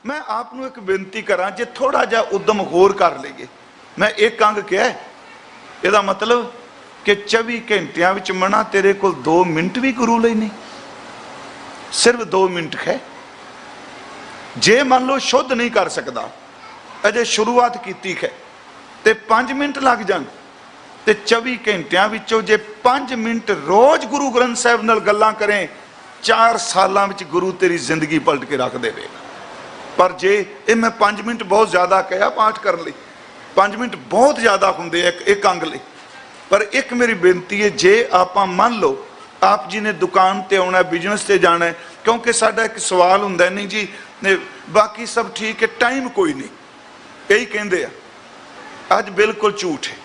मैं आपनों एक बेनती करा, जे थोड़ा जा उद्यम होर कर लीए। मैं एक अंग क्या है, यदा मतलब कि 24 घंटिया विच मना तेरे को 2 मिनट भी गुरु ਲਈ नहीं, सिर्फ 2 मिनट है। जे मान लो शुद्ध नहीं कर सकता, अजे शुरुआत की है, तो 5 मिनट लग जान, तो 24 घंटिया विचों जे 5 मिनट रोज गुरु ग्रंथ साहिब नाल गल्लां करें, 4 सालां विच गुरु तेरी जिंदगी पलट के रख देगा। पर जे ये मैं 5 मिनट बहुत ज़्यादा कहा पाठ करने लई, 5 मिनट बहुत ज़्यादा होंगे एक अंग लई। पर एक मेरी बेनती है, जे आप मान लो आप जी ने दुकान ते आना, बिजनेस ते जाना है, क्योंकि साडा एक सवाल हुंदा नहीं जी बाकी सब ठीक है, टाइम कोई नहीं, यही कहते हैं। अज बिल्कुल झूठ है,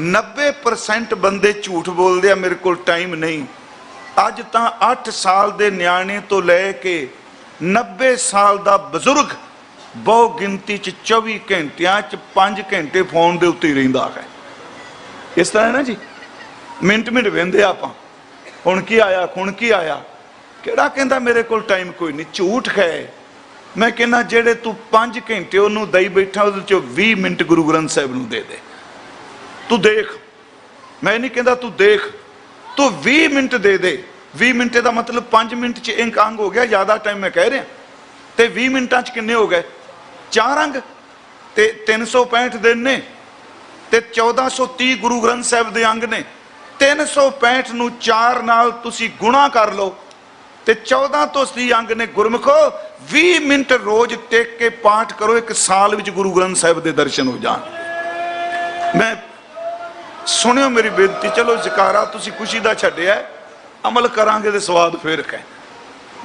90% बंदे झूठ बोलते हैं, मेरे को टाइम नहीं। अज तो 8 साल के न्याणे तो लैके 90 साल का बजुर्ग बहु गिनती 24 घंटिया 5 घंटे फोन के उत्ते रहिंदा है। इस तरह है ना जी, मिनट मिनट वेंदे आप, हुण की आया, हुण की आया, किहड़ा कहंदा मेरे को टाइम कोई नहीं। झूठ है। मैं कहना जेड़े तू 5 घंटे उन्होंने दई बैठा, उहदे चों 20 मिनट गुरु ग्रंथ साहिब नूं दे दे। तू देख, मैं नहीं कहता तू देख, तू 20 मिनट दे दे। 20 मिनट का मतलब 5 मिनट च एक अंग हो गया, ज़्यादा टाइम मैं कह रहा। तो 20 मिनटा किन्ने हो गए? 4 अंग, तो 365 दिन ने, तो 1430 गुरु ग्रंथ साहिब के अंग ने। 365 नूं 4 नाल तुसी गुणा कर लो, तो 14 तो 30 अंग ने। गुरमुखो 20 मिनट रोज टेक के पाठ करो, 1 साल विच गुरु ग्रंथ साहिब के दर्शन हो जान। मैं सुनियो मेरी बेनती, चलो जकारा तुसी खुशी का छड्डिया, अमल करांगे तो स्वाद फिर है।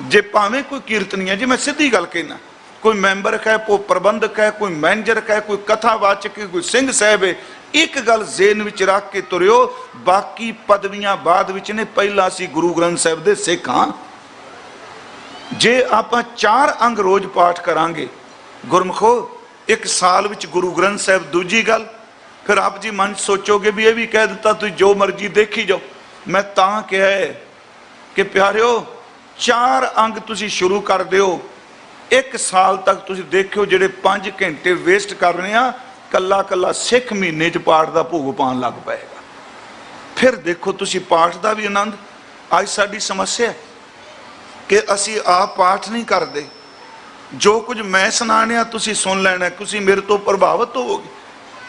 जे भावें कोई कीर्तनी है जी, मैं सीधी गल कहना, कोई मैंबर है, कोई प्रबंधक है, कोई मैनेजर है, कोई कथावाचक है, कोई सिंह साहब है, एक गल जेन विच रख के तुरियो, बाकी पदवियां बाद विच ने, पहला असीं गुरु ग्रंथ साहिब दे सिख हां। जे आपां 4 अंग रोज पाठ करांगे गुरमुखो, 1 साल विच गुरु ग्रंथ साहिब। दूजी गल, फिर आप जी मन सोचोगे भी ये भी कह दिता तुम जो मर्जी देखी जाओ। मैं तां कहा है कि प्यारियो 4 अंग तुसी शुरू कर दिओ, 1 साल तक तुसी देखियो जेडे 5 घंटे वेस्ट कर रहे हैं, कला कला सिख महीने च पाठ का भोग पान लग पाएगा। फिर देखो तुसी पाठ का भी आनंद। अज साडी समस्या है कि असी आप पाठ नहीं करते, जो कुछ मैं सुनाने तुसी सुन लेना, तुसी मेरे तो प्रभावित होवोगे।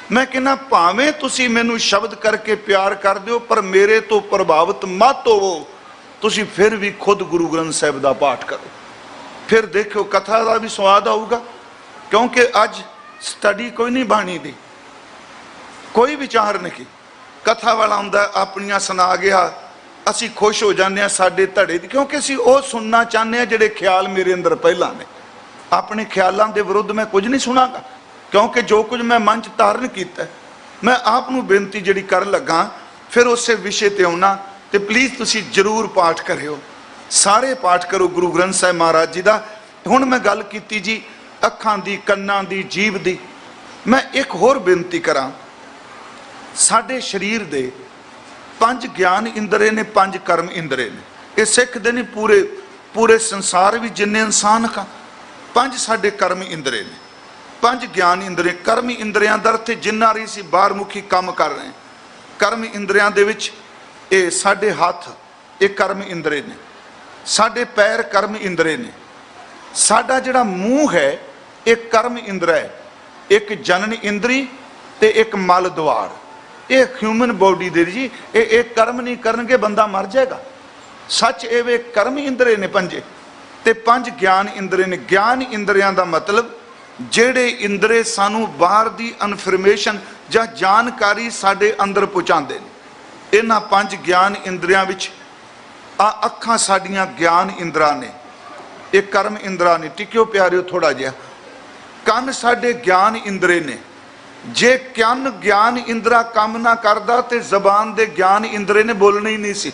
मैं कहना भावें तुसी मैनू शब्द करके प्यार कर दिओ, पर मेरे तो प्रभावित मत होवो। तुसी फिर भी खुद गुरु ग्रंथ साहिब का पाठ करो, फिर देखो कथा का भी स्वाद आऊगा। क्योंकि अज स्टडी कोई नहीं बाणी दी, कोई विचार नहीं। कथा वाला आंदा अपनियां सुना गया, असी खुश हो जाने साडे धड़े दी, क्योंकि असी वो सुनना चाहते जिहड़े ख्याल मेरे अंदर पहला ने। अपने ख्यालों के विरुद्ध मैं कुछ नहीं सुनागा, क्योंकि जो कुछ मैं मन च धारण किया, मैं आप बेनती जी कर लगा, फिर उस विषय पर आना। तो प्लीज़ तुसी जरूर पाठ करियो, सारे पाठ करो गुरु ग्रंथ साहिब महाराज जी का। हुण मैं गल की जी अखां दी, कन्नां दी, जीभ दी। मैं एक होर बेनती करा, साडे शरीर दे 5 ज्ञान इंद्रे ने, 5 कर्म इंद्रे ने। ये सिख दे नहीं, पूरे पूरे संसार भी जिन्ने इंसान का 5 साडे कर्म इंद्रे ने, 5 ज्ञान इंद्रे। कर्म इंद्रियां दा अर्थ जिन्ना रही सी बाहरमुखी काम कर रहे हैं। कर्म इंद्रियां दे विच ये साडे हाथ, ये कर्म इंद्रे ने, साडे पैर कर्म इंद्रे ने, साडा जिहड़ा मूँह है एक कर्म इंद्र है, एक जनन इंद्री ते एक मल द्वार। ये ह्यूमन बॉडी दे जी ये कर्म नहीं करनगे बंदा मर जाएगा। सच ये कर्म इंद्रे ने 5 ते 5 ज्ञान इंद्रे ने। ज्ञान इंद्रियां दा मतलब जेड़े इंद्रे सानू बाहर दी इनफॉर्मेशन जां जानकारी साडे अंदर पहुँचाते हैं। इन्हां 5 ज्ञान इंद्रियां विच अखां साडियां ज्ञान इंद्रा ने, ये कर्म इंद्रा ने। टिक्यो प्यारियो थोड़ा जिहा। कन साडे ज्ञान इंद्रे ने। जे कन ज्ञान इंद्रा काम ना करदा ते जबान दे ज्ञान इंद्रे ने बोलना ही नहीं सी।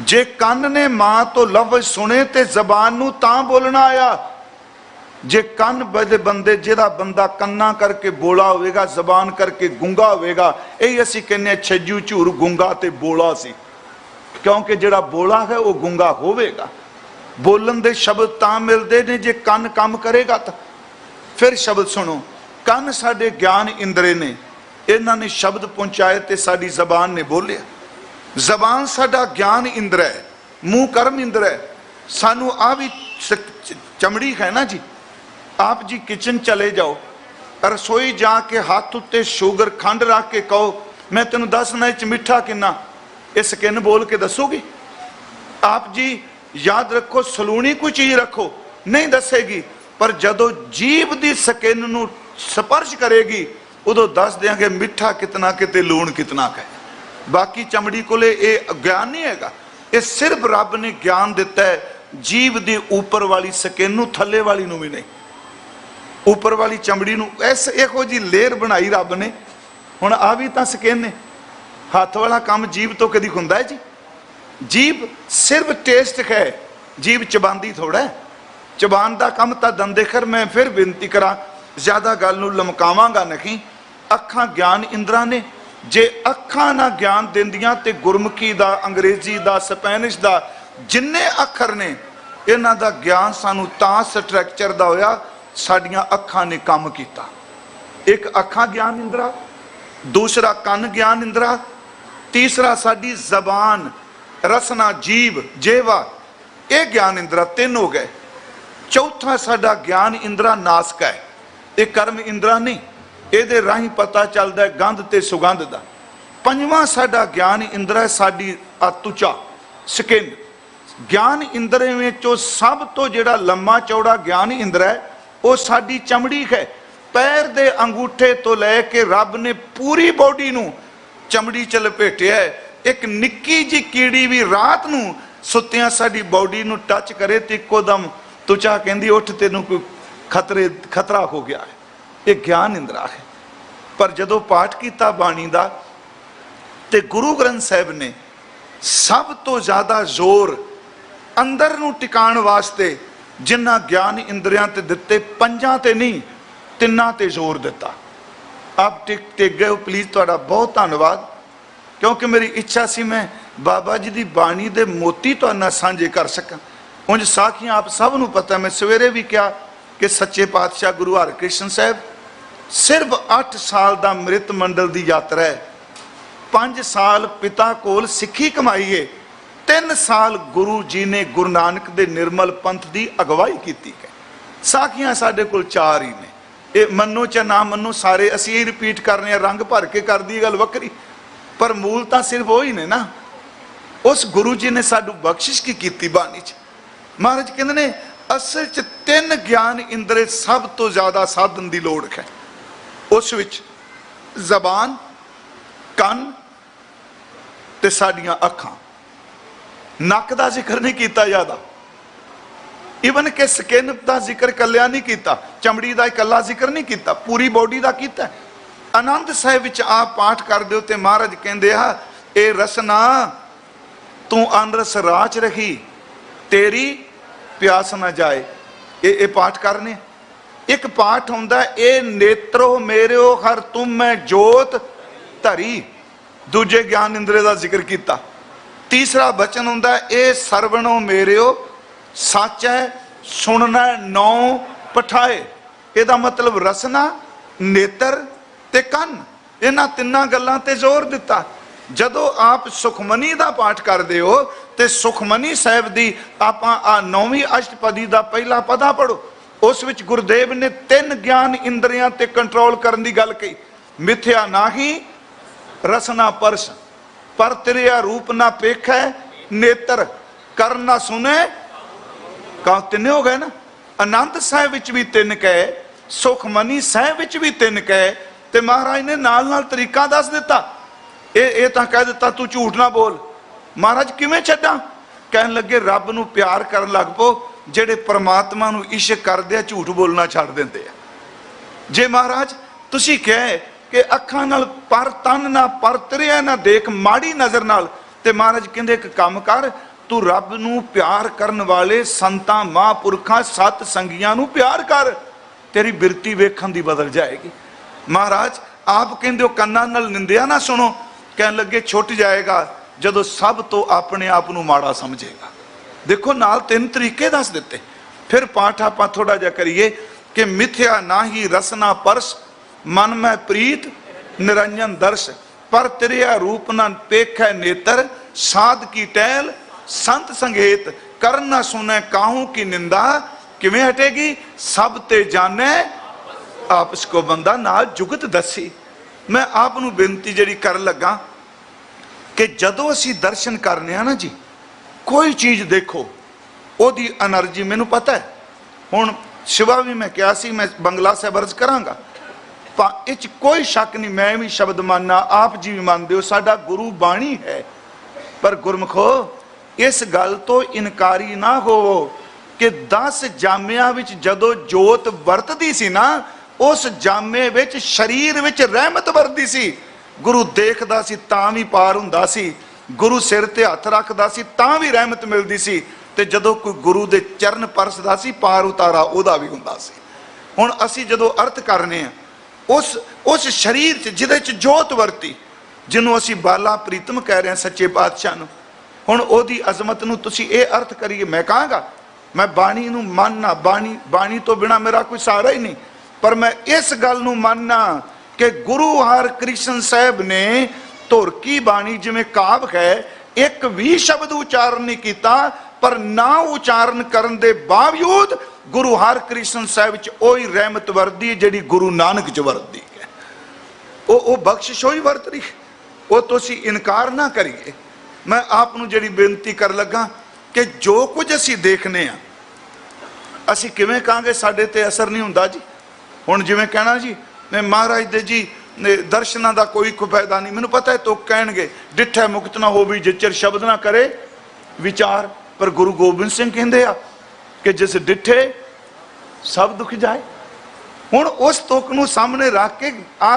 जे कन ने मां तो लफ्ज सुने ते जबान नू तां बोलना आया। जे कन बदे बंदे जिहड़ा बंदा कन्ना करके बोला होवेगा, जबान करके गूंगा होवेगा, यही असी कहने छज्जू झूर गूंगा ते बोला सी, क्योंकि जिहड़ा बोला है वह गूंगा होवेगा। बोलन दे शब्द तां मिलते ने जे कन काम करेगा तो। फिर शब्द सुनो, कन साडे ज्ञान इंद्रे ने, इन्हां ने शब्द पहुंचाए ते साडी जबान ने बोलिया। जबान साडा ज्ञान इंद्र है, मूँह कर्म इंद्र है। सानू आ भी चमड़ी है ना जी। आप जी किचन चले जाओ, रसोई जाके हाथ उत्ते शुगर खंड रख के कहो मैं तेन दसना इच मिठा किन्ना, ये स्किन बोल के दसूगी? आप जी याद रखो, सलूनी कोई चीज रखो, नहीं दसेगी, पर जदों जीभ दी स्किन नूं स्पर्श करेगी उदों दस देंगे मिठा कितना किते लूण कितना है। बाकी चमड़ी कोले ये ज्ञान नहीं हैगा। ये सिर्फ रब ने ज्ञान दिता है जीभ दी ऊपर वाली स्किन नूं, थल्ले वाली नूं भी नहीं। ऊपर वाली चमड़ी नूं इस इहो जी लेयर बनाई रब ने। हुण आ भी तां स्किन ने, हथ वाला काम जीभ तो कदी हुंदा है जी? जीभ सिर्फ टेस्ट है, जीभ चबांदी थोड़ा है। चबान का काम तो दंदे कर। मैं फिर बेनती करा, ज्यादा गल नूं लमकावांगा नहीं। अखां ज्ञान इंद्रां ने, जे अखां ना ज्ञान दिंदियां ते गुरमुखी दा, अंग्रेजी दा, स्पैनिश दा जिन्ने अखर ने इन्हां दा ज्ञान सानू तां स्ट्रक्चर दा होया, साडियां अखां ने काम कीता। एक अखां ज्ञान इंद्रा, दूसरा कन ज्ञान इंद्रा, तीसरा साडी जबान, रसना, जीव, जेवा, ये ज्ञान इंद्रा तीन हो गए। चौथा साडा ज्ञान इंद्रा नासक है, ये कर्म इंद्रा नहीं, ये राही पता चलता है गंध ते सुगंध दा। पंजवां साडा ज्ञान इंद्रा है साडी त्वचा, स्किन। ज्ञान इंद्रे विचों सब तो जिहड़ा लम्मा चौड़ा ज्ञान इंद्र है वो साडी चमड़ी है। पैर दे अंगूठे तो लैके रब ने पूरी बॉडी नूं चमड़ी च लपेटिया है। एक निक्की जी कीड़ी भी रात नूं सुत्तियां साडी बॉडी नूं टच करे तो इक्को दम त्वचा कहंदी उठ तैनूं कोई खतरा हो गया है। ये ज्ञान इंद्रा है। पर जदों पाठ कीता बाणी दा ते गुरु ग्रंथ साहिब ने सब तो ज्यादा जोर अंदर नूं टिकाण वास्ते जिन्ना ज्ञान इंद्रियां ते दिते, पंजां ते नहीं तिन्ना ते जोर दिता। आप टिक गए हो, प्लीज तुहाडा बहुत धन्नवाद। क्योंकि मेरी इच्छा सी मैं बाबा जी की बाणी दे मोती तुहाडे नाल सांझे कर सकां। उंज साखियां आप सब नूं पता, मैं सवेरे भी कहा कि सच्चे पातशाह गुरु हरकृष्ण साहब सिर्फ 8 साल का मृत मंडल की यात्रा है। 5 साल पिता कोल सिक्खी कमाई है, 3 साल गुरु जी ने गुरु नानक दे निर्मल पंथ की अगवाई की है। साखियां साडे कोल 4 ही ने, ये मनो च ना मनो सारे असीं ही रिपीट करने, रंग भर के कर दी गल वक्री, पर मूल तो सिर्फ वही ने ना। उस गुरु जी ने साडू बख्शिश की कीती बाणी च। महाराज कहते ने असल च 3 ज्ञान इंद्रे सब तो ज्यादा साधन की लोड़ है। उस विच जबान, कन ते साडियां अखां। नक का जिक्र नहीं किया ज्यादा, इवन के स्किन का जिक्र कलिया नहीं किया, चमड़ी का इकला जिक्र नहीं किया, पूरी बॉडी का किया। आनंद साहिब विच आप पाठ कर दो तो महाराज कहते आ ए रसना तू अनरस राच रही तेरी प्यास ना जाए। ये पाठ करने। एक पाठ होंदा ए नेत्रो मेरेओ हर तुम मैं जोत धरी, दूजे ज्ञान इंद्रे का जिक्र किया। तीसरा बचन होंदा ए सरवणो मेरेओ सच है सुनना नौ पठाए। ਇਹਦਾ मतलब रसना, नेत्र ते कन, इन्हां तिन्नां गल्लां ते जोर दिता। जदों आप सुखमनी का पाठ करते हो तो सुखमनी साहिब की आप 9वीं अष्टपदी का पहला पदा पढ़ो। उस विच गुरुदेव ने 3 ज्ञान इंद्रियां ते कंट्रोल करने की गल कही। मिथ्या नाही रसना परस, पर तिरिया रूप ना पेखै नेत्र, कर ना सुने का। 3 हो गए ना। आनंद साहिब विच भी 3 कहे, सुखमनी साहिब विच भी 3 कहे, तो महाराज ने नाल नाल तरीका दस दिता। ये तो कह दिता तू झूठ ना बोल। महाराज किवें छड्डां? कहन लगे रब नूं प्यार करन लग पो जेड़े परमात्मा नूं इश्क करदे आ, झूठ बोलना छड्ड दिंदे आ। जे महाराज तुसीं कहे कि अखां नाल पर तन ना पर तिरिया ना देख माड़ी नज़र नाल, ते महाराज कहंदे एक काम कर, तू रब नूं प्यार करन वाले संतां महापुरखां सत संगियां नूं प्यार कर, तेरी बिरती वेखण दी बदल जाएगी। महाराज आप कहंदे हो कन्नां नाल निंदिया ना सुनो। कहन लगे छुट जाएगा जदों सब तो अपने आप नूं माड़ा समझेगा। देखो नाल 3 तरीके दस दिते। फिर पाठ आपां थोड़ा जिहा करिए कि मिथ्या नाही रसना परस मन में प्रीत निरंजन दर्श पर तिरिया रूप न पेखै नेत्र साध की टहल संत संगेत कर न सुने काहू की निंदा किवें हटेगी सब ते जाने आपस को बंदा नाल जुगत दसी। मैं आप नूं बेनती जिहड़ी कर लगा कि जदों असीं दर्शन करने आ ना जी, कोई चीज़ देखो ओदी एनर्जी मैनू पता है। हुण शिवा भी मैं कहा सी मैं बंगला साहिब अर्ज करांगा, इच कोई शक नहीं, मैं भी शब्द मानना, आप जी भी मानते हो, साडा गुरु बाणी है। पर गुरमुखो इस गल तो इनकारी ना होवो कि 10 जामिया विच जदों जोत वरतदी सी ना, उस जामे विच शरीर विच रहमत वरदी सी। गुरु देखदा सी तां भी पार हुंदा सी, गुरु सिर ते हथ रखदा सी तां भी रहमत मिलदी सी, ते जदों कोई गुरु दे चरण परसदा सी पार उतारा उहदा भी हुंदा सी। हुण असीं जदों अर्थ करने आ उस शरीर च जिहदे च जोत वरती, जिन्हों असीं बाला प्रीतम कह रहे हैं सच्चे पातशाह नूं, हुण ओहदी अजमत नूं तुसीं इह अर्थ करिए। मैं कहांगा मैं बाणी नूं मानना, बाणी तो बिना मेरा कोई सहारा ही नहीं, पर मैं इस गल नूं मानना कि गुरु हरकृष्ण साहब ने धुर की बाणी जिवें काव है एक भी शब्द उचारण नहीं किया, पर ना उचारण करन दे बावजूद गुरु हरकृष्ण साहब च ओही रहमत वरदी है जिहड़ी गुरु नानक च वरदी है। वो बख्शिश ही वरत रही, वो तुसीं इनकार ना करिए। मैं आप नूं जिहड़ी बेनती कर लगा कि जो कुछ असीं देखने आ असीं किवें कहांगे साडे ते असर नहीं हुंदा जी। हुण जिवें कहना जी ने महाराज दे जी दर्शनां दा कोई फायदा नहीं, मैनूं पता है तो कहणगे डिठै मुक्त ना होवी जिचर शब्द ना करे विचार, पर गुरु गोबिंद सिंह कहंदे आ कि जिस डिठे सब दुख जाए। हुण उस तुक नूं सामने रख के आ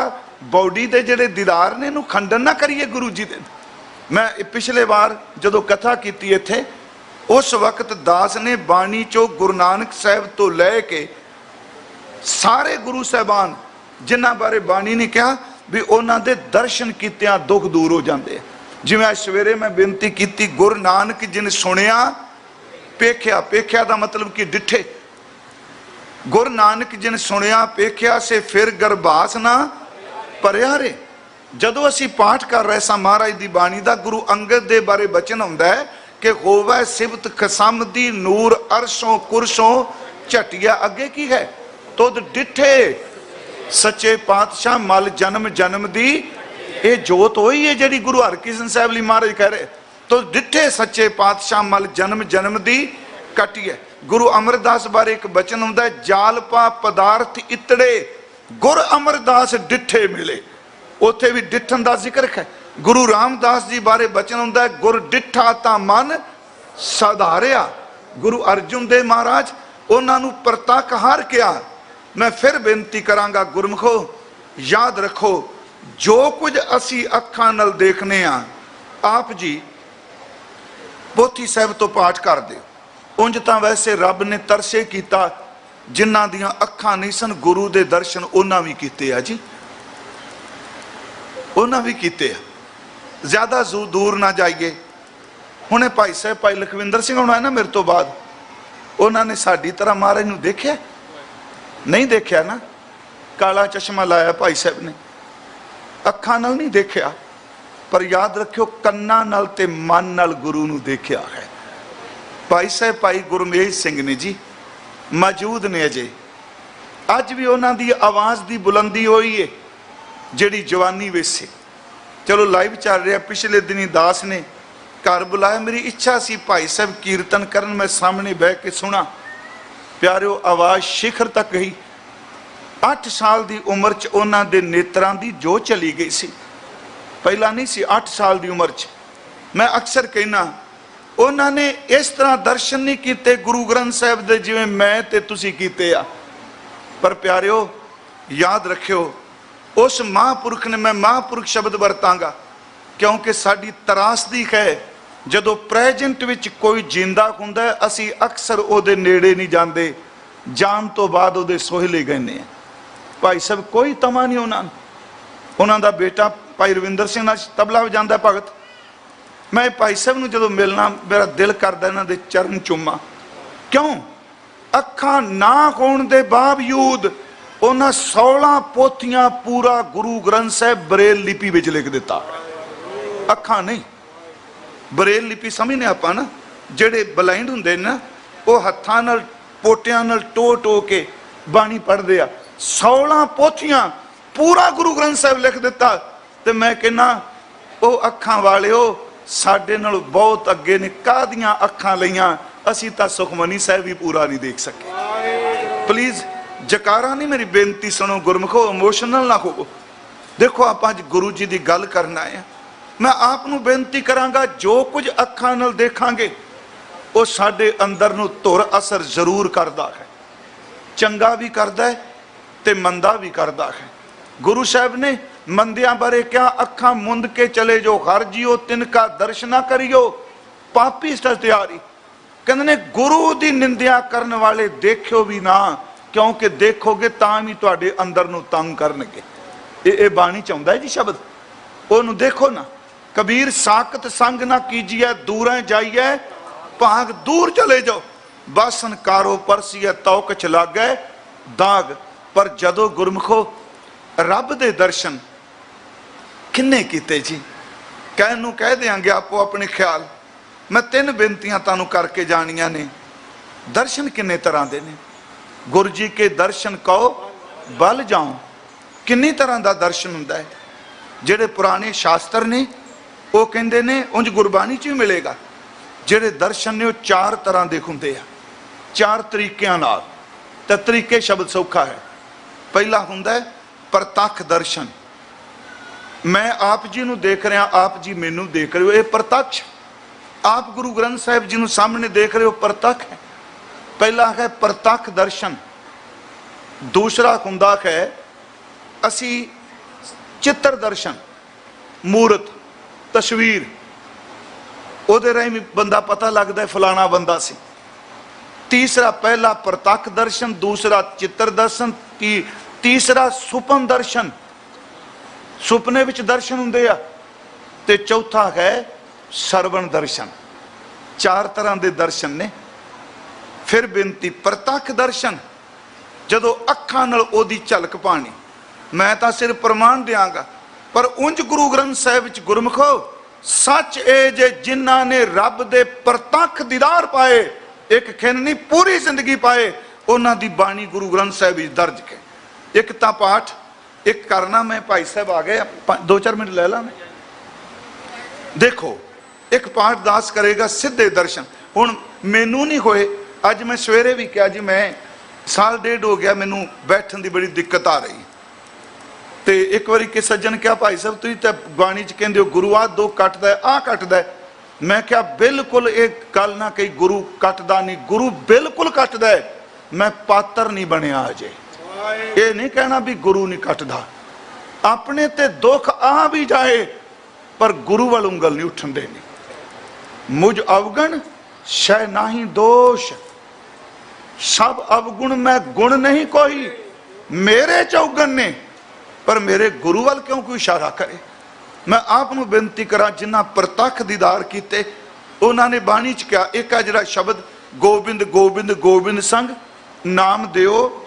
बॉडी दे जिहड़े दीदार ने नूं खंडन ना करिए गुरु जी दे। मैं पिछले बार जदों कथा कीती इत्थे, उस वक्त दास ने बाणी चो गुरु नानक साहब तो लैके सारे गुरु साहबान जिन्हां बारे बाणी ने कहा भी उन्हां दे दर्शन कीतियां दुख दूर हो जाते। जिवें अज सवेरे मैं बेनती की गुरु नानक जिन सुनिया पेख्या, पेख्या का मतलब कि डिठे, गुरु नानक जिन सुनिया पेख्या से फिर गरबास ना परिहारे। जदों असीं पाठ कर रहे सां महाराज दी बाणी दा, गुरु अंगद दे बारे बचन हुंदा है कि होवै सिबत खसम दी नूर अरशों कुरशों झटिया। अगे की है तुद डिठे सच्चे पातशाह मल जन्म जन्म दी, ये जोत वही है जिहड़ी गुरु हरकृष्ण साहब ली महाराज कह रहे। तो डिठे सच्चे पातशाह मल जन्म जन्म दी कटिए। गुरु अमरदास बारे एक बचन हुंदा है जालपा पदार्थ इतड़े गुर अमरदास डिठे मिले, उत्थे भी डिठन का जिक्र है। गुरु रामदास जी बारे बचन हुंदा है गुर डिठा तां मन साधारिया। गुरु अर्जुन देव महाराज उन्हां नूं परतक हार किया। मैं फिर बेनती करांगा गुरमुखो याद रखो जो कुछ असी अखां नाल देखने आ, आप जी पोथी साहब तो पाठ कर दे। उंज तां वैसे रब ने तरसे कीता जिन्हां दियां अखां नहीं सन, गुरु दे दर्शन उन्हां भी कीते आ जी, उन्हां भी कीते आ। ज्यादा दूर ना जाइए। हुणे भाई साहब भाई लखविंदर सिंह होना है ना मेरे तो बाद, उन्होंने साडी तरह महाराज नूं देखिया नहीं, देखिया ना, काला चश्मा लाया भाई साहब ने, अखां नाल नहीं देखिया, पर याद रखियो कन्नां नाल ते मन नाल गुरु नूं देखिया है। भाई साहब भाई गुरमेज सिंह ने जी मौजूद ने अजे, अज भी उन्हां दी आवाज़ दी बुलंदी होई है जिहड़ी जवानी वेसे। चलो लाइव चल रहा, पिछले दिनी दास ने घर बुलाया, मेरी इच्छा सी भाई साहब कीर्तन करन, मैं सामने बह के सुना। प्यारिओ आवाज़ शिखर तक गई। 8 साल की उम्र च उन्हां दे नेत्रां दी जो चली गई सी, पहला नहीं सी। 8 साल की उम्र च मैं अक्सर कहना उन्होंने इस तरह दर्शन नहीं किए गुरु ग्रंथ साहब दे जिवें मैं ते तुसीं कीते आ। पर प्यारिओ याद रखियो उस महापुरुख ने, मैं महापुरुष शब्द वरतांगा क्योंकि साडी तरासदी है जदों प्रेजेंट विच कोई जिंदा हुंदा है असी अक्सर उहदे नेड़े नहीं जाते, जान तो बाद उहदे सोहले गए। भाई साहब कोई तमा नहीं उन्हां दा बेटा भाई रविंदर सिंह नाल तबला वजांदा भगत। मैं भाई साहब नूं जदों मिलना मेरा दिल करदा इन्हां दे चरण चुम्मा। क्यों? अखां ना होण दे बावजूद उन्हां 16 पोथियां पूरा गुरु ग्रंथ साहिब बरेल लिपि विच लिख दिता। अखां नहीं, बरेल लिपि समझने आपां ना, ਜਿਹੜੇ ਬਲਾਈਂਡ ਹੁੰਦੇ ਨੇ ਨਾ ਉਹ ਹੱਥਾਂ ਨਾਲ ਪੋਟਿਆਂ ਨਾਲ ਟੋ ਟੋ ਕੇ ਬਾਣੀ ਪੜ੍ਹਦੇ ਆ। 16 ਪੋਥੀਆਂ ਪੂਰਾ ਗੁਰੂ ਗ੍ਰੰਥ ਸਾਹਿਬ ਲਿਖ ਦਿੱਤਾ। ਤੇ ਮੈਂ ਕਹਿੰਨਾ ਉਹ ਅੱਖਾਂ ਵਾਲਿਓ ਸਾਡੇ ਨਾਲ ਬਹੁਤ ਅੱਗੇ ਨੇ। ਕਾਹਦੀਆਂ ਅੱਖਾਂ ਲਈਆਂ, ਅਸੀਂ ਤਾਂ ਸੁਖਮਨੀ ਸਾਹਿਬ ਵੀ ਪੂਰਾ ਨਹੀਂ ਦੇਖ ਸਕੇ। ਪਲੀਜ਼ ਜਕਾਰਾ ਨਹੀਂ, ਮੇਰੀ ਬੇਨਤੀ ਸੁਣੋ ਗੁਰਮੁਖੋ, ਇਮੋਸ਼ਨਲ ਨਾ ਹੋ। ਦੇਖੋ ਆਪਾਂ ਅੱਜ ਗੁਰੂ ਜੀ ਦੀ ਗੱਲ ਕਰਨ ਆਏ ਆ। ਮੈਂ ਆਪ ਨੂੰ ਬੇਨਤੀ ਕਰਾਂਗਾ ਜੋ ਕੁਝ ਅੱਖਾਂ ਨਾਲ ਦੇਖਾਂਗੇ ਉਹ ਸਾਡੇ ਅੰਦਰ ਨੂੰ ਧੁਰ ਅਸਰ ਜ਼ਰੂਰ ਕਰਦਾ ਹੈ। ਚੰਗਾ ਵੀ ਕਰਦਾ ਹੈ ਤੇ ਮੰਦਾ ਵੀ ਕਰਦਾ ਹੈ। ਗੁਰੂ ਸਾਹਿਬ ਨੇ ਮੰਦਿਆਂ ਬਾਰੇ ਕਿਹਾ, ਅੱਖਾਂ ਮੁੰਦ ਕੇ ਚਲੇ ਜੋ ਹਰ ਜੀਓ ਤਿਨਕਾ ਦਰਸ਼ਨਾ ਕਰਿਓ ਪਾਪੀ ਸਤਿਆਰੀ। ਕਹਿੰਦੇ ਨੇ ਗੁਰੂ ਦੀ ਨਿੰਦਿਆ ਕਰਨ ਵਾਲੇ ਦੇਖਿਓ ਵੀ ਨਾ, ਕਿਉਂਕਿ ਦੇਖੋਗੇ ਤਾਂ ਵੀ ਤੁਹਾਡੇ ਅੰਦਰ ਨੂੰ ਤੰਗ ਕਰਨਗੇ। ਇਹ ਬਾਣੀ ਚਾਹੁੰਦਾ ਹੈ ਜੀ ਸ਼ਬਦ, ਉਹਨੂੰ ਦੇਖੋ ਨਾ। ਕਬੀਰ ਸਾਕਤ ਸੰਗ ਨਾ ਕੀਜੀਏ ਦੂਰਾਂ ਜਾਈਏ ਭਾਗ ਦੂਰ ਚਲੇ ਜਾਓ ਬਾਸਨ ਕਾਰੋ ਪਰਸੀਏ ਤਉ ਕਛ ਲਾਗੈ ਦਾਗ। ਪਰ ਜਦੋਂ ਗੁਰਮੁਖੋ ਰੱਬ ਦੇ ਦਰਸ਼ਨ ਕਿੰਨੇ ਕੀਤੇ ਜੀ, ਕਹਿਣ ਨੂੰ ਕਹਿ ਦਿਆਂਗੇ ਆਪੋ ਆਪਣੇ ਖਿਆਲ। ਮੈਂ 3 ਬੇਨਤੀਆਂ ਤੁਹਾਨੂੰ ਕਰਕੇ ਜਾਣੀਆਂ ਨੇ। ਦਰਸ਼ਨ ਕਿੰਨੇ ਤਰ੍ਹਾਂ ਦੇ ਨੇ? ਗੁਰੂ ਜੀ ਕੇ ਦਰਸ਼ਨ ਕਹੋ ਬਲ ਜਾਓ। ਕਿੰਨੀ ਤਰ੍ਹਾਂ ਦਾ ਦਰਸ਼ਨ ਹੁੰਦਾ ਹੈ? ਜਿਹੜੇ ਪੁਰਾਣੇ ਸ਼ਾਸਤਰ ਨੇ ਉਹ ਕਹਿੰਦੇ ਨੇ, ਉਂਝ ਗੁਰਬਾਣੀ 'ਚ ਵੀ ਮਿਲੇਗਾ, ਜਿਹੜੇ ਦਰਸ਼ਨ ਨੇ ਉਹ 4 ਤਰ੍ਹਾਂ ਦੇ ਹੁੰਦੇ ਆ, 4 ਤਰੀਕਿਆਂ ਨਾਲ। ਤਾਂ ਤਰੀਕੇ ਸ਼ਬਦ ਸੌਖਾ ਹੈ। ਪਹਿਲਾ ਹੁੰਦਾ ਹੈ ਪ੍ਰਤੱਖ ਦਰਸ਼ਨ। ਮੈਂ ਆਪ ਜੀ ਨੂੰ ਦੇਖ ਰਿਹਾ, ਆਪ ਜੀ ਮੈਨੂੰ ਦੇਖ ਰਹੇ ਹੋ, ਇਹ ਪ੍ਰਤੱਖ। ਆਪ ਗੁਰੂ ਗ੍ਰੰਥ ਸਾਹਿਬ ਜੀ ਨੂੰ ਸਾਹਮਣੇ ਦੇਖ ਰਹੇ ਹੋ, ਪ੍ਰਤੱਖ ਹੈ। ਪਹਿਲਾ ਹੈ ਪ੍ਰਤੱਖ ਦਰਸ਼ਨ। ਦੂਸਰਾ ਹੁੰਦਾ ਹੈ ਅਸੀਂ ਚਿੱਤਰ ਦਰਸ਼ਨ, ਮੂਰਤ ਤਸਵੀਰ, ਉਹਦੇ ਰਾਹੀਂ ਵੀ ਬੰਦਾ ਪਤਾ ਲੱਗਦਾ ਫਲਾਣਾ ਬੰਦਾ ਸੀ। ਤੀਸਰਾ ਪਹਿਲਾ ਪ੍ਰਤੱਖ ਦਰਸ਼ਨ, ਦੂਸਰਾ ਚਿੱਤਰ ਦਰਸ਼ਨ, ਤੀਸਰਾ ਸੁਪਨ ਦਰਸ਼ਨ, ਸੁਪਨੇ ਵਿੱਚ ਦਰਸ਼ਨ ਹੁੰਦੇ ਆ। ਤੇ ਚੌਥਾ ਹੈ ਸਰਵਣ ਦਰਸ਼ਨ। 4 ਤਰ੍ਹਾਂ ਦੇ ਦਰਸ਼ਨ ਨੇ। ਫਿਰ ਬੇਨਤੀ, ਪ੍ਰਤੱਖ ਦਰਸ਼ਨ ਜਦੋਂ ਅੱਖਾਂ ਨਾਲ ਉਹਦੀ ਝਲਕ ਪਾਣੀ। ਮੈਂ ਤਾਂ ਸਿਰਫ ਪ੍ਰਮਾਣ ਦਿਆਂਗਾ, ਪਰ ਉਂਝ ਗੁਰੂ ਗ੍ਰੰਥ ਸਾਹਿਬ ਵਿੱਚ ਗੁਰਮੁਖੋ ਸੱਚ ਇਹ ਜੇ ਜਿਨ੍ਹਾਂ ਨੇ ਰੱਬ ਦੇ ਪ੍ਰਤੱਖ ਦੀਦਾਰ ਪਾਏ, ਇੱਕ ਖਿੰਨ ਨਹੀਂ ਪੂਰੀ ਜ਼ਿੰਦਗੀ ਪਾਏ, ਉਹਨਾਂ ਦੀ ਬਾਣੀ ਗੁਰੂ ਗ੍ਰੰਥ ਸਾਹਿਬ ਵਿੱਚ ਦਰਜ ਹੈ। ਇੱਕ ਤਾਂ ਪਾਠ ਇੱਕ ਕਰਨਾ, ਮੈਂ ਭਾਈ ਸਾਹਿਬ ਆ ਗਏ, 2-4 ਮਿੰਟ ਲੈ ਲਾਂ ਮੈਂ। ਦੇਖੋ ਇੱਕ ਪਾਠ ਦਾਸ ਕਰੇਗਾ ਸਿੱਧੇ ਦਰਸ਼ਨ। ਹੁਣ ਮੈਨੂੰ ਨਹੀਂ ਹੋਏ, ਅੱਜ ਮੈਂ ਸਵੇਰੇ ਵੀ ਕਿਹਾ ਜੀ, ਮੈਂ 1.5 ਸਾਲ ਹੋ ਗਿਆ ਮੈਨੂੰ ਬੈਠਣ ਦੀ ਬੜੀ ਦਿੱਕਤ ਆ ਰਹੀ। ਤੇ ਇੱਕ ਵਾਰੀ ਕਿ ਸੱਜਣ ਕਿਹਾ, ਭਾਈ ਸਾਹਿਬ ਤੁਸੀਂ ਤਾਂ ਬਾਣੀ 'ਚ ਕਹਿੰਦੇ ਹੋ ਗੁਰੂ ਆਹ 2 ਕੱਟਦਾ, ਆਹ ਕੱਟਦਾ। ਮੈਂ ਕਿਹਾ ਬਿਲਕੁਲ ਇਹ ਗੱਲ ਨਾ ਕਹੀ, ਗੁਰੂ ਕੱਟਦਾ ਨਹੀਂ, ਗੁਰੂ ਬਿਲਕੁਲ ਕੱਟਦਾ ਹੈ। ਮੈਂ ਪਾਤਰ ਨਹੀਂ ਬਣਿਆ ਅਜੇ। ਇਹ ਨਹੀਂ ਕਹਿਣਾ ਵੀ ਗੁਰੂ ਨਹੀਂ ਕੱਟਦਾ। ਆਪਣੇ ਤੇ ਦੁੱਖ ਆ ਵੀ ਜਾਏ ਪਰ ਗੁਰੂ ਵੱਲ ਉਂਗਲ ਨਹੀਂ ਉੱਠਣ ਦੇਣੀ। ਮੁਝ ਅਵਗਣ ਸ਼ੈ ਨਾਹੀ ਦੋਸ਼, ਸਭ ਅਵਗੁਣ ਮੈਂ ਗੁਣ ਨਹੀਂ ਕੋਈ। ਮੇਰੇ ਚੌਗਣ ਨੇ ਪਰ ਮੇਰੇ ਗੁਰੂ ਵੱਲ ਕਿਉਂ ਕੋਈ ਇਸ਼ਾਰਾ ਕਰੇ। ਮੈਂ ਆਪ ਨੂੰ ਬੇਨਤੀ ਕਰਾਂ, ਜਿਨ੍ਹਾਂ ਪ੍ਰਤੱਖ ਦੀਦਾਰ ਕੀਤੇ ਉਹਨਾਂ ਨੇ ਬਾਣੀ 'ਚ ਕਿਹਾ, ਇੱਕ ਆ ਜਿਹੜਾ ਸ਼ਬਦ ਗੋਬਿੰਦ ਗੋਬਿੰਦ ਗੋਬਿੰਦ ਸੰਗ ਨਾਮ ਦਿਓ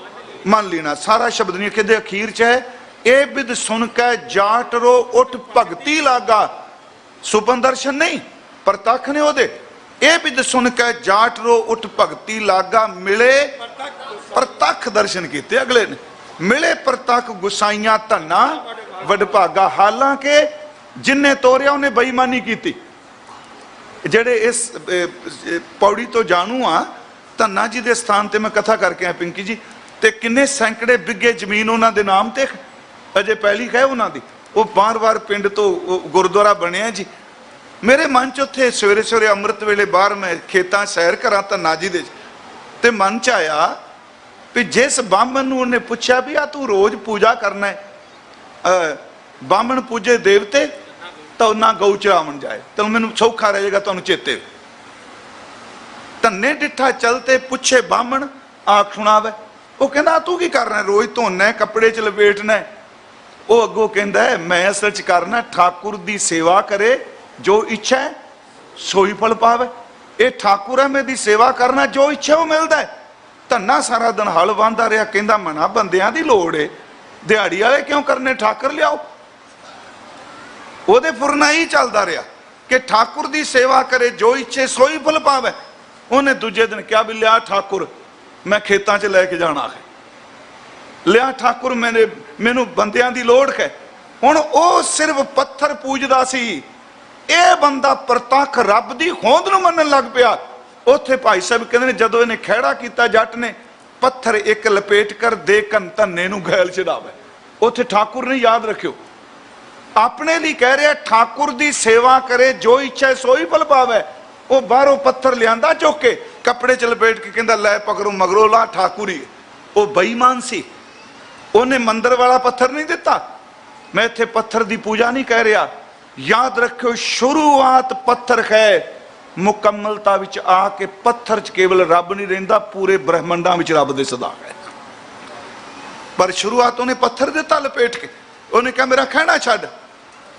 ਮੰਨ ਲੈਣਾ। ਸਾਰਾ ਸ਼ਬਦ ਨਹੀਂ, ਕਹਿੰਦੇ ਅਖੀਰ 'ਚ ਹੈ ਇਹ ਬਿਦ ਸੁਣ ਕੇ ਜਾਟ ਰੋ ਉੱਠ ਭਗਤੀ ਲਾਗਾ। ਸੁਪਨ ਦਰਸ਼ਨ ਨਹੀਂ, ਪ੍ਰਤੱਖ ਨੇ ਉਹਦੇ। ਇਹ ਬਿਦ ਸੁਣ ਕੇ ਜਾਟ ਰੋ ਉੱਠ ਭਗਤੀ ਲਾਗਾ, ਮਿਲੇ ਪ੍ਰਤੱਖ ਦਰਸ਼ਨ ਕੀਤੇ ਅਗਲੇ ਨੇ। ਮਿਲੇ ਪ੍ਰਤੱਖ ਗੁਸਾਈਆਂ ਧੰਨਾ ਵਡਭਾਗਾ। ਹਾਲਾਂਕਿ ਜਿੰਨੇ ਤੋਰਿਆ ਉਹਨੇ ਬੇਈਮਾਨੀ ਕੀਤੀ। ਜਿਹੜੇ ਇਸ ਪੌੜੀ ਤੋਂ ਜਾਣੂ ਆ, ਧੰਨਾ ਜੀ ਦੇ ਸਥਾਨ ਤੇ ਮੈਂ ਕਥਾ ਕਰਕੇ ਆਇਆ ਪਿੰਕੀ ਜੀ, ਤੇ ਕਿੰਨੇ ਸੈਂਕੜੇ ਬਿੱਗੇ ਜ਼ਮੀਨ ਉਹਨਾਂ ਦੇ ਨਾਮ ਤੇ ਅਜੇ ਪਹਿਲੀ ਹੈ ਉਹਨਾਂ ਦੀ। ਉਹ ਬਾਰ-ਬਾਰ ਪਿੰਡ ਤੋਂ ਗੁਰਦੁਆਰਾ ਬਣਿਆ ਜੀ। ਮੇਰੇ ਮਨ 'ਚ ਉੱਥੇ ਸਵੇਰੇ ਸਵੇਰੇ ਅੰਮ੍ਰਿਤ ਵੇਲੇ ਬਾਹਰ ਮੈਂ ਖੇਤਾਂ ਸੈਰ ਕਰਾਂ ਧੰਨਾ ਜੀ ਦੇ, ਤੇ ਮਨ 'ਚ ਆਇਆ ਵੀ ਜਿਸ ਬਾਹਮਣ ਨੂੰ ਉਹਨੇ ਪੁੱਛਿਆ ਵੀ ਆ ਤੂੰ ਰੋਜ਼ ਪੂਜਾ ਕਰਨਾ ਹੈ, ਬਾਹਮਣ ਪੂਜੇ ਦੇਵਤੇ ਤਾਂ ਉਹਨਾਂ ਗਊ ਚਰਾਵਣ ਜਾਏ, ਤਾਂ ਮੈਨੂੰ ਸੌਖਾ ਰਹਿ ਜਾਏਗਾ ਤੁਹਾਨੂੰ ਚੇਤੇ। ਧੰਨੇ ਡਿੱਠਾ ਚਲਤੇ ਪੁੱਛੇ ਬਾਹਮਣ ਆਖ ਸੁਣਾਵੇ। ਉਹ ਕਹਿੰਦਾ ਤੂੰ ਕੀ ਕਰਨਾ, ਰੋਜ਼ ਧੋਣਾ, ਕੱਪੜੇ 'ਚ ਲਪੇਟਣਾ। ਉਹ ਅੱਗੋਂ ਕਹਿੰਦਾ ਮੈਂ ਅਸਲ 'ਚ ਕਰਨਾ ਠਾਕੁਰ ਦੀ ਸੇਵਾ ਕਰੇ ਜੋ ਇੱਛਾ ਹੈ सोई फल पावे। ये ठाकुर है मेरी सेवा करना, जो इच्छा वो मिलता है। धन्ना सारा दिन हल वाहता रहा, कहता मना बंदियां दी लोड़ है, दिहाड़ी वाले क्यों करने, ठाकुर लियाओ। ਉਹਦੇ फुरना ही चलता रहा कि ठाकुर की सेवा करे, जो इच्छे सोई फल पावे। उन्हें दूजे दिन क्या भी लिया ठाकुर मैं खेतों च लैके जाना है, लिया ठाकुर मैनू बंदियां दी लोड़ है। हुण वो सिर्फ पत्थर पूजदा सी, ये बंदा प्रतख रब की होंद नूं मनन लग पिया। उत्थे भाई साहब कहते हैं जदों इन्हें खैड़ा किया जट ने, पत्थर एक लपेट कर दे कन धन्ने नूं गैल चढ़ावे। उत्थे ठाकुर ने याद रखियो अपने लिए कह रहा, ठाकुर की सेवा करे, जो इच्छा सोई फल पावे। वो बाहरों पत्थर लिया चुक के कपड़े च लपेट के कहता लै पकड़ो मगरों ला ठाकुर ही। वो बेईमान सी, उन्हें मंदिर वाला पत्थर नहीं दिता। मैं इत्थे पत्थर की पूजा नहीं कह रहा, याद रखियो शुरुआत पत्थर है, मुकम्मलता विच आके पत्थर च केवल रब नहीं रहिंदा, पूरे ब्रह्मंडा विच रब दे सदा है। पर शुरुआत उन्हें पत्थर दिता लपेट के, उन्हें कहा मेरा कहना छड्ड।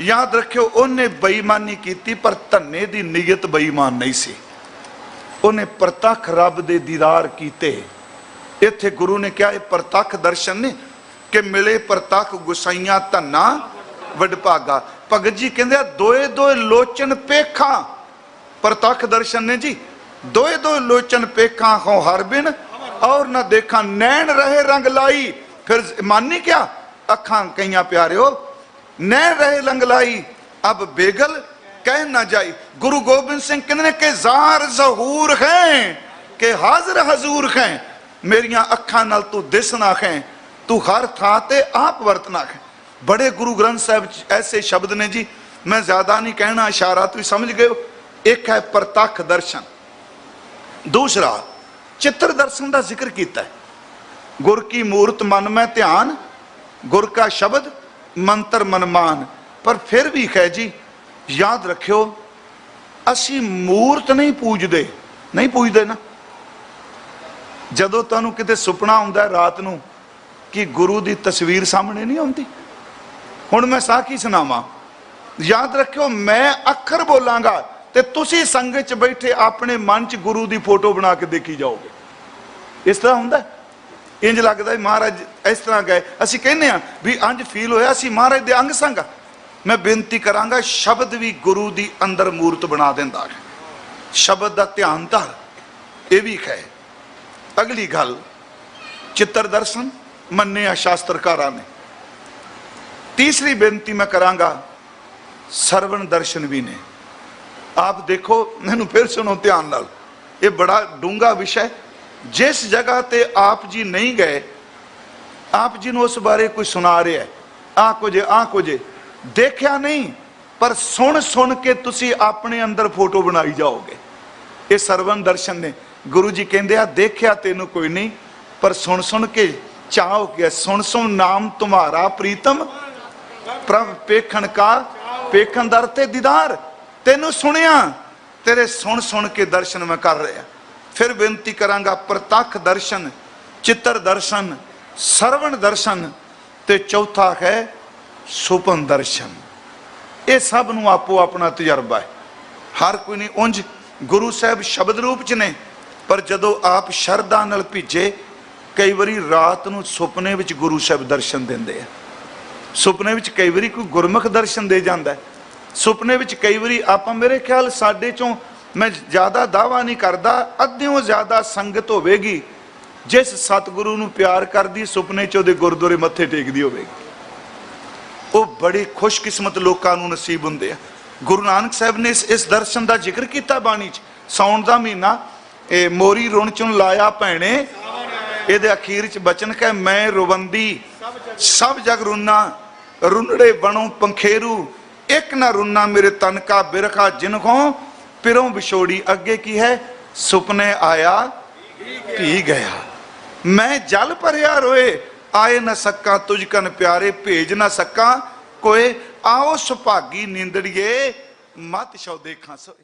याद रखियो उन्हें बेईमानी की, पर धन्ने की नीयत बेईमान नहीं सी। उन्हें प्रतख रब दे दीदार कीते। इत्थे गुरु ने कहा प्रतख दर्शन ने कि मिले प्रतख गुसाइयां धन्ना वडभागा। भगत जी कहते दोए दोए लोचन पेखा, प्रतख दर्शन ने जी दोए दोए लोचन पेखा हो हर बिन और न देखा, नैन रहे रंग लाई। फिर मानी क्या अखां कईयां प्यारे हो, नैन रहे रंग लाई अब बेगल कह ना जाई। गुरु गोबिंद सिंह कहने के जार जहूर हैं के हाजिर हजूर हैं, मेरिया अखां नाल तू दिसना है, तू हर थां ते आप वरतना है। बड़े गुरु ग्रंथ साहब ऐसे शब्द ने जी, मैं ज्यादा नहीं कहना, इशारा तुम समझ गए हो। एक है प्रतख दर्शन, दूसरा चित्र दर्शन का जिक्र किया है। गुर की मूर्त मन में ध्यान, गुर का शब्द मंत्र मनमान। पर फिर भी है जी याद रखियो असी मूर्त नहीं पूजते ना। जदों तुहानूं किते सुपना आउंदा रात नूं कि गुरु की तस्वीर सामने नहीं आउंदी। हुण मैं साखी सुनावां, याद रखियो मैं अखर बोलांगा ते तुसी संगत च बैठे अपने मन च गुरु की फोटो बना के देखी जाओगे। इस तरह हुंदा, इंज लगता है महाराज इस तरह गए। असी कहने भी अंज फील होया असी महाराज दे अंग संग। मैं बेनती करांगा शब्द भी गुरु की अंदर मूर्त बना देंदा है, शब्द का ध्यान धर, यह भी है। अगली गल चित्र दर्शन मन्निया शास्त्रकारा ने। तीसरी बेनती मैं करांगा सरवण दर्शन भी ने। आप देखो, मैनू फिर सुनो ध्यान नाल, ये बड़ा डूंगा विषय। जिस जगह ते आप जी नहीं गए, आप जी ने उस बारे कोई सुना रहा है, आ कुछ देखा नहीं, पर सुन सुन के तुसी अपने अंदर फोटो बनाई जाओगे। ये सरवण दर्शन ने। गुरु जी कहते हैं देखा तेनू कोई नहीं, पर सुन सुन के चाहो क्या, सुन सुन नाम तुम्हारा प्रीतम प्रभ पेखन का, पेखन दर ते दीदार। तेनू सुनिया, तेरे सुन सुन के दर्शन में कर रहा। फिर बेनती करांगा प्रतख दर्शन, चित्र दर्शन, सरवण दर्शन ते चौथा है सुपन दर्शन। ये सब नूं आपो अपना तजर्बा है, हर कोई नहीं। उंज गुरु साहब शब्द रूप च ने, पर जदों आप शरदा नाल भीजे, कई बारी रात नूं सुपने विच गुरु साहब दर्शन देंदे आ। सुपने विच कई बारी कोई गुरमुख दर्शन दे जांदा है। सुपने विच कई बारी आपां, मेरे ख्याल साडे चों, मैं ज़्यादा दावा नहीं करता, अद्धियों ज़्यादा संगत होगी जिस सतगुरु नूं प्यार करदी सुपने च उहदे गुरुद्वारे मत्थे टेकदी होगी। वो बड़े खुशकिस्मत लोगों नूं नसीब हुंदे आ। गुरु नानक साहब ने इस दर्शन का जिक्र किया बाणी च। साउण का महीना मोरी रुण चुन लाया भैणे, ये अखीर च बचन कह मैं रुवंदी सब जग रुना, रुनड़े बनो पंखेरू, एक ना रुना मेरे तन का बिरखा जिनको पिरों बिछोड़ी। अगे की है सुपने आया पी गया, मैं जल भरिया रोए, आए न सका तुझ कन प्यारे, भेज न सका कोई, आओ सुभागी नींदड़िए मत शौ देखा सोए।